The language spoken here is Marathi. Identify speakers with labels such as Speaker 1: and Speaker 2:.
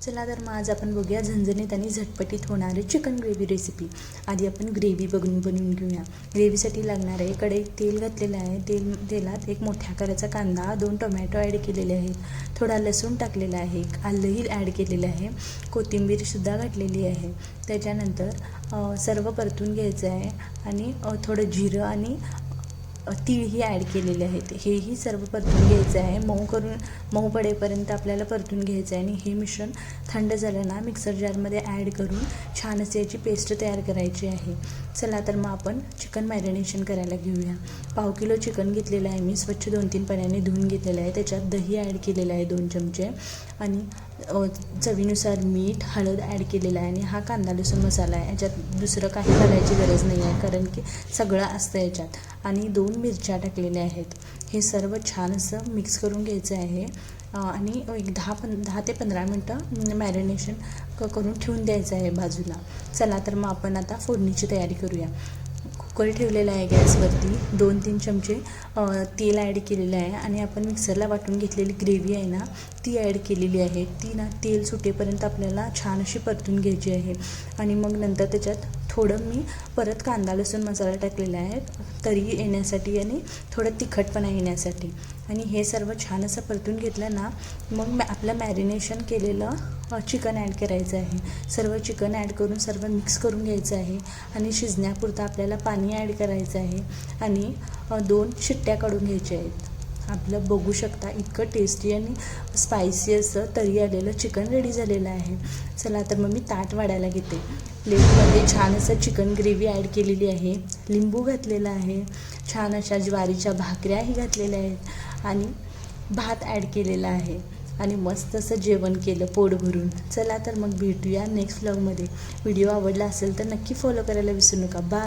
Speaker 1: चला तर मग आज आपण बघूया झणझणीत आणि झटपटीत होणारी चिकन ग्रेव्ही रेसिपी। आधी आपण ग्रेव्ही बनवून घेऊया। ग्रेव्हीसाठी लागणार आहे कढईत तेल घातलेलं आहे। तेलात एक मोठ्या आकाराचा कांदा, 2 टोमॅटो ॲड केलेले आहेत, थोडा लसूण टाकलेला आहे, आलंही ॲड केलेलं आहे, कोथिंबीरसुद्धा घातलेली आहे। त्याच्यानंतर सर्व परतून घ्यायचं आहे आणि थोडं जिरं आणि तीळही ॲड केलेले आहेत। हेही सर्व परतून घ्यायचं आहे। मऊ पडेपर्यंत आपल्याला परतून घ्यायचं आहे आणि हे मिश्रण थंड झालं ना मिक्सर जारमध्ये ॲड करून छान अशी याची पेस्ट तयार करायची आहे। चला तर मग आपण चिकन मॅरिनेशन करायला घेऊया। पाव किलो चिकन घेतलेलं आहे मी, स्वच्छ 2-3 पाण्याने धुवून घेतलेलं आहे। त्याच्यात दही ॲड केलेलं आहे 2 चमचे आणि चवीनुसार मीठ, हळद ॲड केलेलं आहे आणि हा कांदा लसूण मसाला आहे। याच्यात दुसरं काही घालायची गरज नाही आहे कारण की सगळं असतं याच्यात। आणि 2 मिरच्या टाकलेल्या आहेत। हे सर्व छान असं मिक्स करून घ्यायचं आहे आणि एक 10 ते 15 मिनटं मॅरिनेशन करून ठेवून द्यायचं आहे बाजूला। चला तर मग आपण आता फोडणीची तयारी करूया। कुकर ठेवलेला आहे गॅसवरती, 2-3 चमचे तेल ॲड केलेलं आहे आणि आपण मिक्सरला वाटून घेतलेली ग्रेव्ही आहे ना ती ॲड केलेली आहे। ती ना तेल सुटेपर्यंत आपल्याला छान अशी परतून घ्यायची आहे आणि मग नंतर त्याच्यात थोडं मी परत कांदा लसूण मसाला टाकलेला आहे तरी येण्यासाठी आणि थोडं तिखटपणा येण्यासाठी। आणि हे सर्व छान असं परतून घेतलं ना मग आपलं मॅरिनेशन केलेलं चिकन ॲड करायचं आहे। सर्व चिकन ॲड करून सर्व मिक्स करून घ्यायचं आहे आणि शिजण्यापुरतं आपल्याला पाणी ॲड करायचं आहे आणि 2 शिट्ट्या काढून घ्यायच्या आहेत। आपलं बघू शकता इतकं टेस्टी आणि स्पायसी असं तरी आलेलं चिकन रेडी झालेलं आहे। चला तर मग मी ताट वाढायला घेते। प्लेटमध्ये छान असं चिकन ग्रेव्ही ॲड केलेली आहे, लिंबू घातलेला आहे, छान अशा ज्वारीच्या भाकऱ्याही घातलेल्या आहेत आणि भात ॲड केलेला आहे आणि मस्त असं जेवण केलं पोट भरून। चला तर मग भेटूया नेक्स्ट व्लॉगमध्ये। व्हिडिओ आवडला असेल तर नक्की फॉलो करायला विसरू नका। बाय।